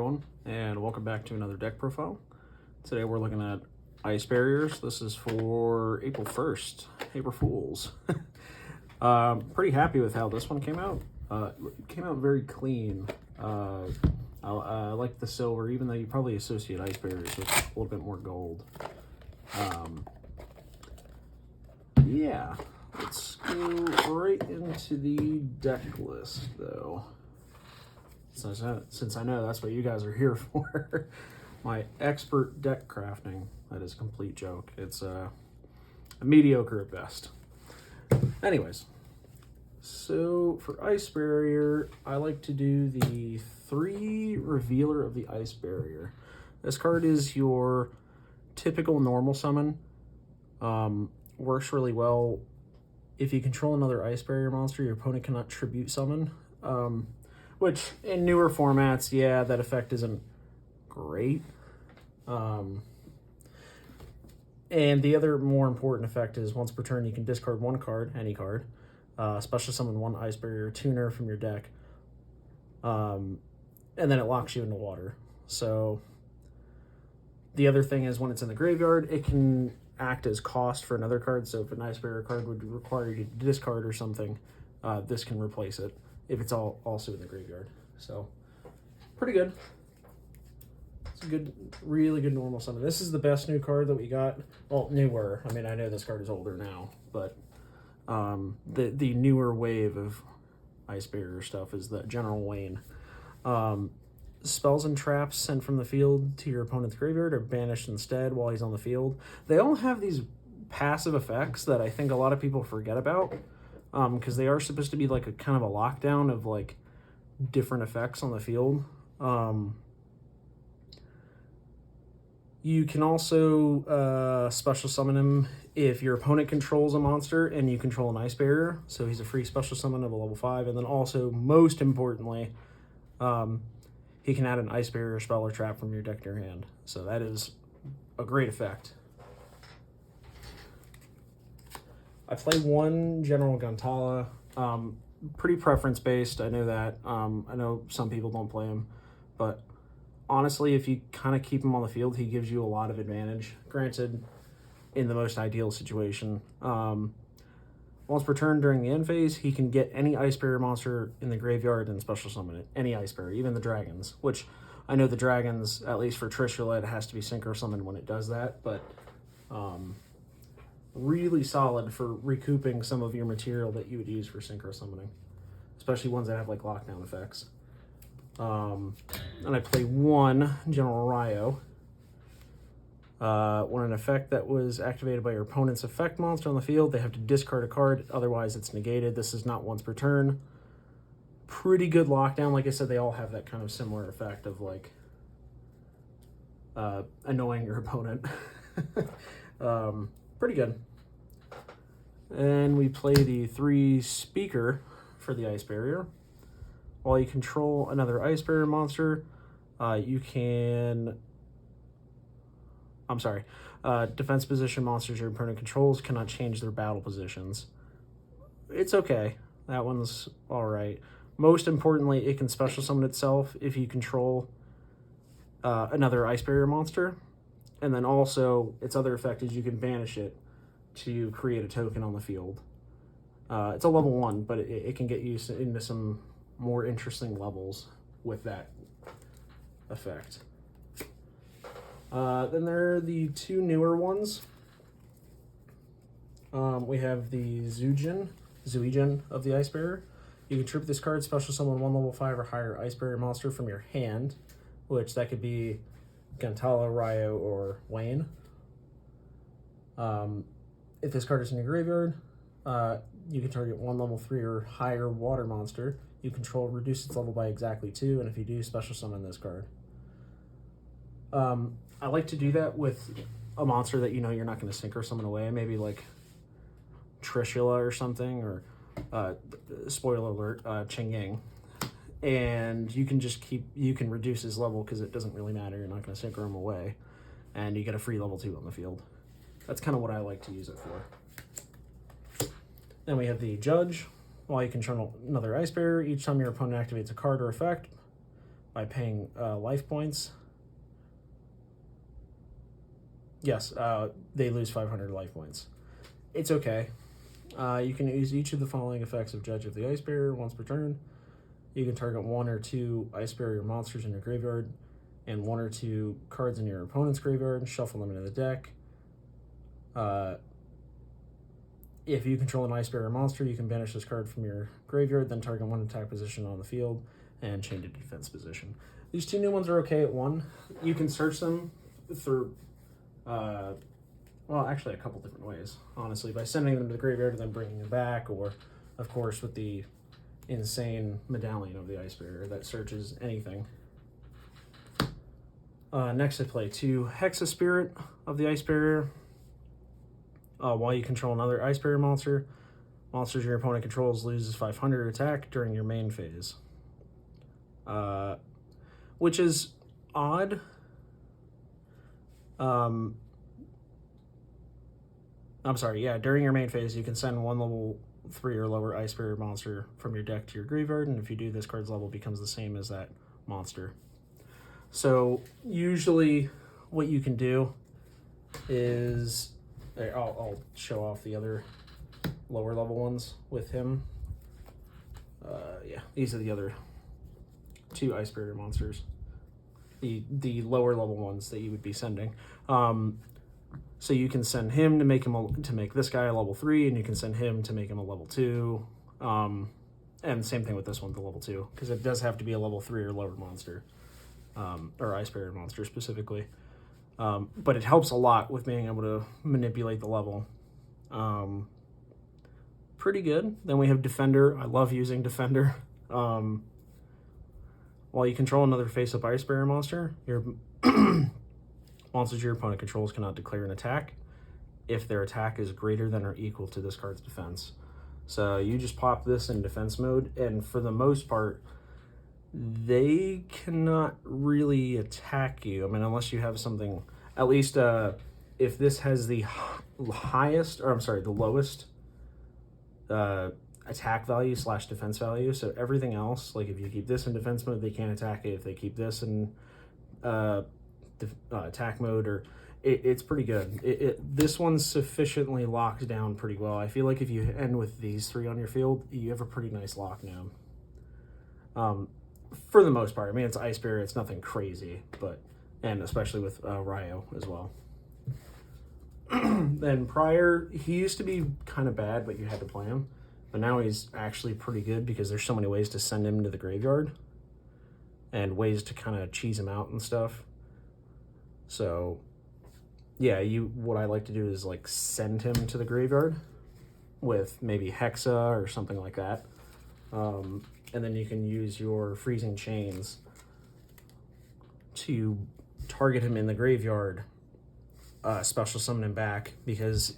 going? And welcome back to another deck profile. Today we're looking at ice barriers. This is for April 1st, April Fools. Pretty happy with how this one came out. It came out very clean. I like the silver, even though you probably associate ice barriers with a little bit more gold. Yeah, let's go right into the deck list though. Since I know that's what you guys are here for. My expert deck crafting. That is a complete joke. It's a mediocre at best. Anyways, so for Ice Barrier, I like to do the 3 Revealer of the Ice Barrier. This card is your typical normal summon. Works really well. If you control another Ice Barrier monster, your opponent cannot tribute summon. Which, in newer formats, yeah, that effect isn't great. And the other more important effect is once per turn, you can discard 1 card, any card, special summon 1 Ice Barrier tuner from your deck, and then it locks you into water. So the other thing is when it's in the graveyard, it can act as cost for another card. So if an Ice Barrier card would require you to discard or something, this can replace it if it's also in the graveyard. So pretty good. It's a good, really good normal summon. This is the best new card that we got. Well, newer. I mean, I know this card is older now, but the newer wave of Ice Barrier stuff is the General Wayne. Spells and traps sent from the field to your opponent's graveyard are banished instead while he's on the field. They all have these passive effects that I think a lot of people forget about, because they are supposed to be like a kind of a lockdown of like different effects on the field. You can also special summon him if your opponent controls a monster and you control an Ice Barrier. So he's a free special summon of a level 5. And then also, most importantly, he can add an Ice Barrier spell or trap from your deck to your hand. So that is a great effect. I play 1 General Guntala. Pretty preference based, I know that. I know some people don't play him, but honestly, if you kind of keep him on the field, he gives you a lot of advantage. Granted, in the most ideal situation. Once per turn during the end phase, he can get any Ice Barrier monster in the graveyard and special summon it. Any Ice Barrier, even the dragons, which I know the dragons, at least for Trishula, it has to be synchro summoned when it does that, but really solid for recouping some of your material that you would use for synchro summoning, especially ones that have like lockdown effects. And I play 1 General Ryo. When an effect that was activated by your opponent's effect monster on the field, they have to discard a card, otherwise it's negated. This is not once per turn. Pretty good lockdown. Like I said, they all have that kind of similar effect of like annoying your opponent. Pretty good. And we play the 3 Speaker for the Ice Barrier. While you control another Ice Barrier monster, you can... defense position monsters your opponent controls cannot change their battle positions. It's okay. That one's alright. Most importantly, it can special summon itself if you control another Ice Barrier monster. And then also, its other effect is you can banish it to create a token on the field. It's a level 1, but it can get you into some more interesting levels with that effect. Then there are the 2 newer ones. We have the Zuijin of the Ice Barrier. You can trip this card, special summon 1 level 5 or higher Ice Barrier monster from your hand, which that could be Guntala, Ryo, or Wayne. If this card is in your graveyard, you can target 1 level 3 or higher water monster you control, reduce its level by exactly 2, and if you do, special summon this card. I like to do that with a monster that you know you're not going to synchro summon away, maybe like Trishula or something, or spoiler alert, Chang Ying. And you can just you can reduce his level because it doesn't really matter, you're not going to synchro him away, and you get a free level 2 on the field. That's kind of what I like to use it for. Then we have the Judge. While you control another Ice Barrier, each time your opponent activates a card or effect, by paying life points. Yes, they lose 500 life points. It's okay. You can use each of the following effects of Judge of the Ice Barrier once per turn. You can target 1 or 2 Ice Barrier monsters in your graveyard and 1 or 2 cards in your opponent's graveyard, shuffle them into the deck. If you control an Ice Barrier monster, you can banish this card from your graveyard, then target 1 attack position on the field and change to defense position. These 2 new ones are okay at 1. You can search them through, well, actually a couple different ways, honestly, by sending them to the graveyard and then bringing them back, or, of course, with the insane medallion of the Ice Barrier that searches anything. Next I play 2 Hexa Spirit of the Ice Barrier. While you control another Ice Barrier monster, monsters your opponent controls loses 500 attack during your main phase. Which is odd. I'm sorry, yeah, during your main phase, you can send 1 level 3 or lower Ice Barrier monster from your deck to your graveyard, and if you do, this card's level becomes the same as that monster. So usually what you can do is, I'll show off the other lower level ones with him. Yeah, these are the other 2 Ice Barrier monsters. The lower level ones that you would be sending. So you can send him to make this guy a level 3, and you can send him to make him a level 2. And same thing with this one, the level 2, because it does have to be a level 3 or lower monster, or Ice Barrier monster specifically. But it helps a lot with being able to manipulate the level. Pretty good. Then we have Defender. I love using Defender. While you control another face-up Ice Barrier monster, your monsters your opponent controls cannot declare an attack if their attack is greater than or equal to this card's defense. So you just pop this in defense mode, and for the most part, they cannot really attack you. I mean, unless you have something, at least if this has the highest, or I'm sorry, the lowest attack value / defense value. So everything else, like if you keep this in defense mode, they can't attack it. If they keep this in attack mode, or it's pretty good. This one sufficiently locks down pretty well. I feel like if you end with these 3 on your field, you have a pretty nice lockdown. For the most part. I mean, it's Ice Barrier, it's nothing crazy, but, and especially with Ryo as well. Then prior, he used to be kind of bad, but you had to play him. But now he's actually pretty good because there's so many ways to send him to the graveyard and ways to kind of cheese him out and stuff. So, yeah, what I like to do is like send him to the graveyard with maybe Hexa or something like that. And then you can use your Freezing Chains to target him in the graveyard, special summon him back, because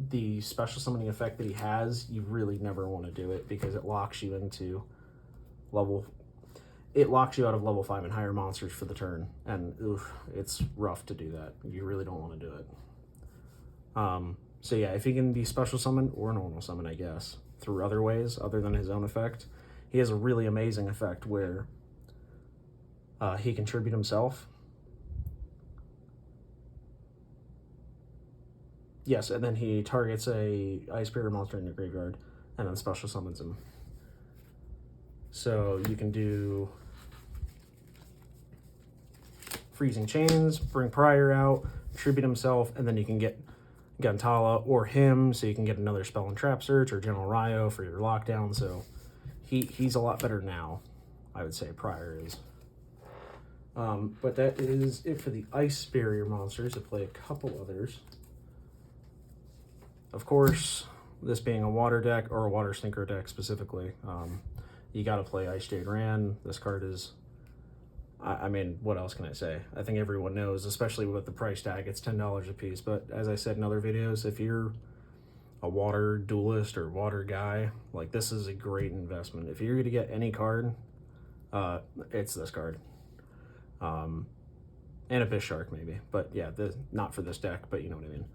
the special summoning effect that he has, you really never want to do it because it locks you into it locks you out of level 5 and higher monsters for the turn, and oof, it's rough to do that. You really don't want to do it. So yeah, if he can be special summon or normal summon, I guess, through other ways other than his own effect, he has a really amazing effect where he can tribute himself. Yes, and then he targets a Ice Barrier monster in your graveyard and then special summons him. So you can do Freezing Chains, bring Prior out, tribute himself, and then you can get Gantala or him, so you can get another Spell and Trap Search or General Ryo for your lockdown. So he's a lot better now, I would say. Prior is. But that is it for the Ice Barrier monsters. I play a couple others. Of course, this being a water deck, or a water synchro deck specifically, you got to play Ice Jade Ran. This card is, I mean, what else can I say? I think everyone knows, especially with the price tag, it's $10 a piece. But as I said in other videos, if you're a water duelist or water guy, like, this is a great investment. If you're going to get any card, it's this card. And a Bishark maybe. But yeah, not for this deck, but you know what I mean.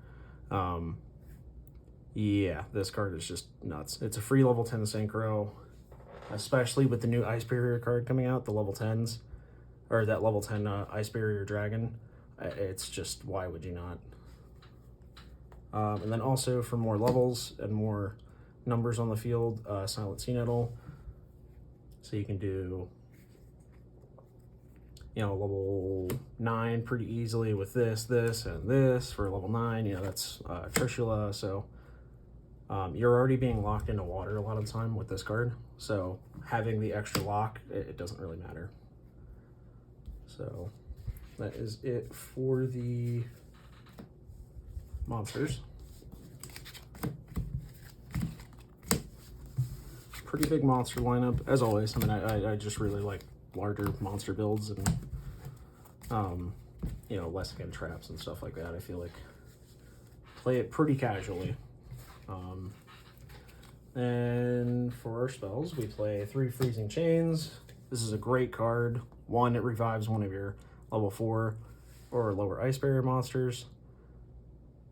Yeah, this card is just nuts. It's a free level 10 synchro, especially with the new Ice Barrier card coming out, the level 10s. or that level 10 Ice Barrier Dragon. It's just, why would you not? And then also for more levels and more numbers on the field, Silent Sea Nettle. So you can do, you know, level 9 pretty easily with this, and this for level 9. You know, that's Trishula. So you're already being locked into water a lot of the time with this card. So having the extra lock, it doesn't really matter. So that is it for the monsters. Pretty big monster lineup, as always. I mean, I just really like larger monster builds and, you know, less again traps and stuff like that. I feel like play it pretty casually. And for our spells, we play 3 Freezing Chains. This is a great card. 1, it revives one of your level 4 or lower Ice Barrier monsters.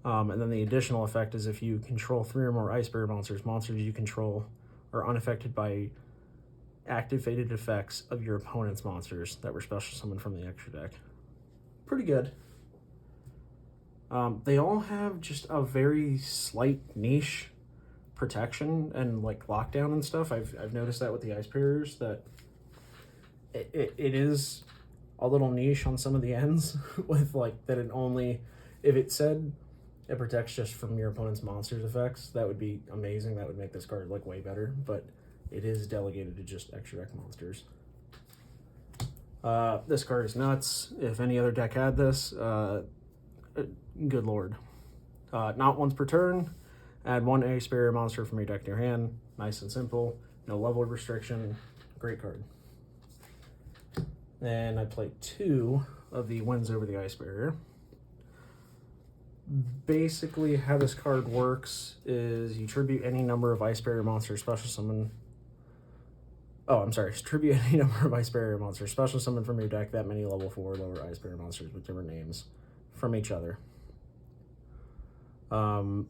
And then the additional effect is if you control 3 or more Ice Barrier monsters, monsters you control are unaffected by activated effects of your opponent's monsters that were special summoned from the extra deck. Pretty good. They all have just a very slight niche protection and like lockdown and stuff. I've noticed that with the Ice Barriers, that it is a little niche on some of the ends with like that it only, if it said it protects just from your opponent's monsters effects, that would be amazing. That would make this card like way better, but it is delegated to just extra deck monsters. This card is nuts. If any other deck had this, good lord. Not once per turn, add 1 Ice Barrier monster from your deck to your hand. Nice and simple, no level restriction, great card. Then I played 2 of the Wins Over the Ice Barrier. Basically, how this card works is you tribute any number of Ice Barrier monsters special summon. Oh, I'm sorry. Tribute any number of Ice Barrier monsters special summon from your deck, that many level 4 lower Ice Barrier monsters with different names from each other. And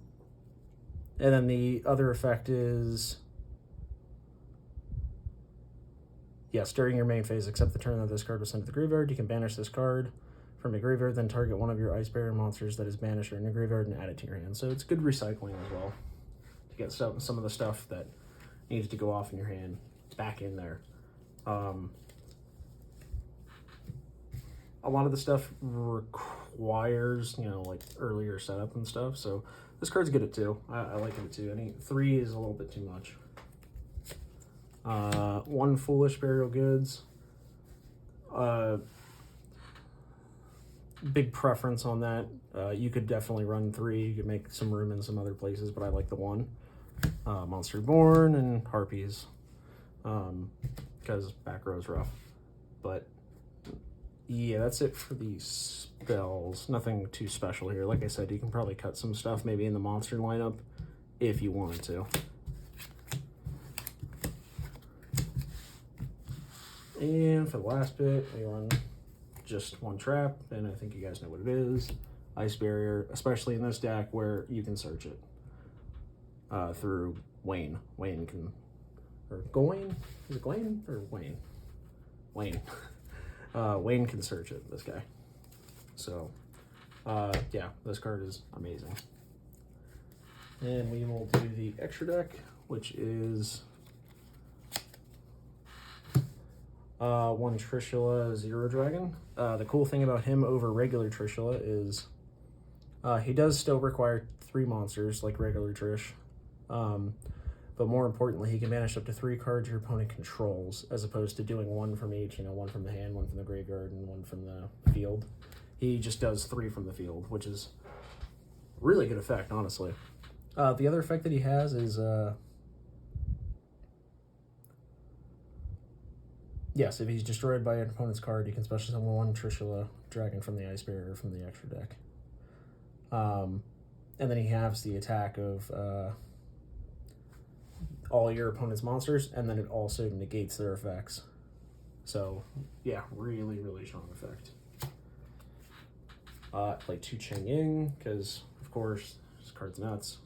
then the other effect is, yes, during your main phase, except the turn that this card was sent to the graveyard, you can banish this card from your graveyard, then target one of your Ice Barrier monsters that is banished or in your graveyard and add it to your hand. So it's good recycling as well to get some of the stuff that needs to go off in your hand back in there. A lot of the stuff requires, you know, like earlier setup and stuff. So this card's good at 2. I like it at 2. I think 3 is a little bit too much. 1 Foolish Burial Goods. Big preference on that. You could definitely run 3. You could make some room in some other places, but I like the 1. Monster Born and Harpies, because back row's rough. But yeah, that's it for the spells. Nothing too special here. Like I said, you can probably cut some stuff maybe in the monster lineup if you wanted to. And for the last bit, we run just 1 trap, and I think you guys know what it is. Ice Barrier, especially in this deck where you can search it through Wayne. Wayne can, or Gawain? Is it Gawain or Wayne? Wayne. Wayne can search it, this guy. So, yeah, this card is amazing. And we will do the extra deck, which is 1 Trishula, 0 Dragon. The cool thing about him over regular Trishula is he does still require 3 monsters like regular Trish. But more importantly, he can banish up to 3 cards your opponent controls, as opposed to doing 1 from each, you know, 1 from the hand, 1 from the graveyard, and 1 from the field. He just does 3 from the field, which is really good effect, honestly. The other effect that he has is, yes, if he's destroyed by an opponent's card, you can special summon 1 Trishula Dragon from the Ice Barrier from the extra deck. And then he has the attack of all your opponent's monsters, and then it also negates their effects. So, yeah, really, really strong effect. I play 2 Chang Ying, because, of course, this card's nuts.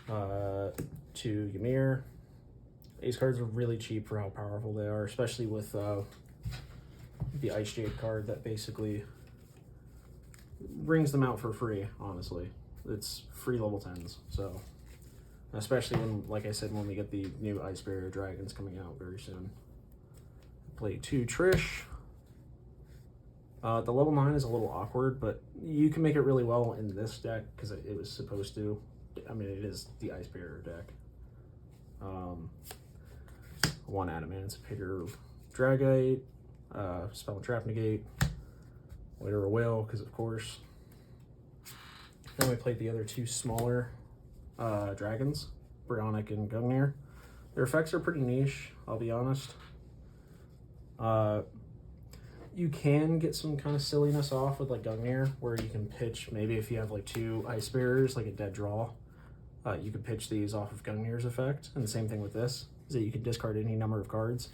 2 Ymir. These cards are really cheap for how powerful they are, especially with the Ice Jade card that basically brings them out for free, honestly. It's free level 10s, so especially when, like I said, when we get the new Ice Barrier Dragons coming out very soon. Play 2 Trish. The level 9 is a little awkward, but you can make it really well in this deck because it was supposed to. I mean, it is the Ice Barrier deck. 1 Adamanticipator Dragite, Spell and Trap Negate, Waiter a Whale, because of course. Then we played the other 2 smaller dragons, Brionic and Gungnir. Their effects are pretty niche, I'll be honest. You can get some kind of silliness off with like Gungnir, where you can pitch, maybe if you have like 2 Ice Bearers, like a dead draw, you could pitch these off of Gungnir's effect. And the same thing with this, is that you can discard any number of cards,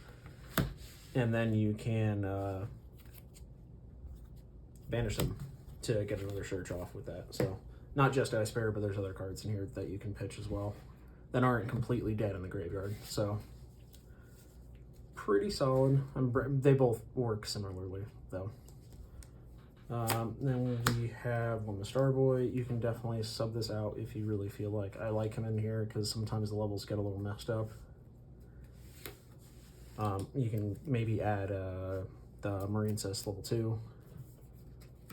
and then you can banish them to get another search off with that. So not just Ice Bearer, but there's other cards in here that you can pitch as well that aren't completely dead in the graveyard. So pretty solid. They both work similarly though. Then we have One the Starboy. You can definitely sub this out if you really feel like. I like him in here because sometimes the levels get a little messed up. You can maybe add the Marine Cess level 2,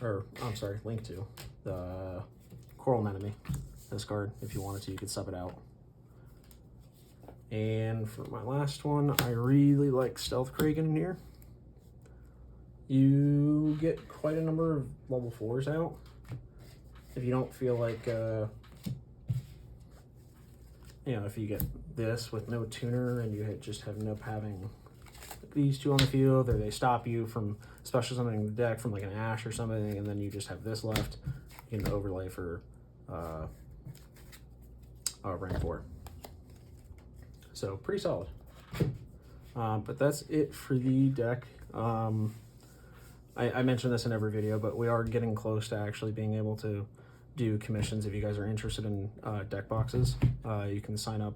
or I'm sorry, Link 2, the Coral Anemone. This card, if you wanted to, you could sub it out. And for my last one, I really like Stealth Kraken in here. You get quite a number of level 4s out. If you don't feel like, you know, if you get this with no tuner and you just end up having these 2 on the field, or they stop you from special summoning the deck from like an Ash or something, and then you just have this left, you can overlay for rank 4. So pretty solid. But that's it for the deck. I mentioned this in every video, but we are getting close to actually being able to do commissions. If you guys are interested in deck boxes, you can sign up,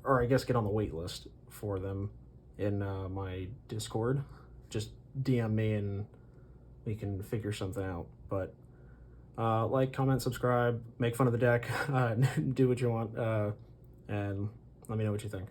or I guess get on the wait list for them in my Discord. Just DM me and we can figure something out. But like, comment, subscribe, make fun of the deck, do what you want, and let me know what you think.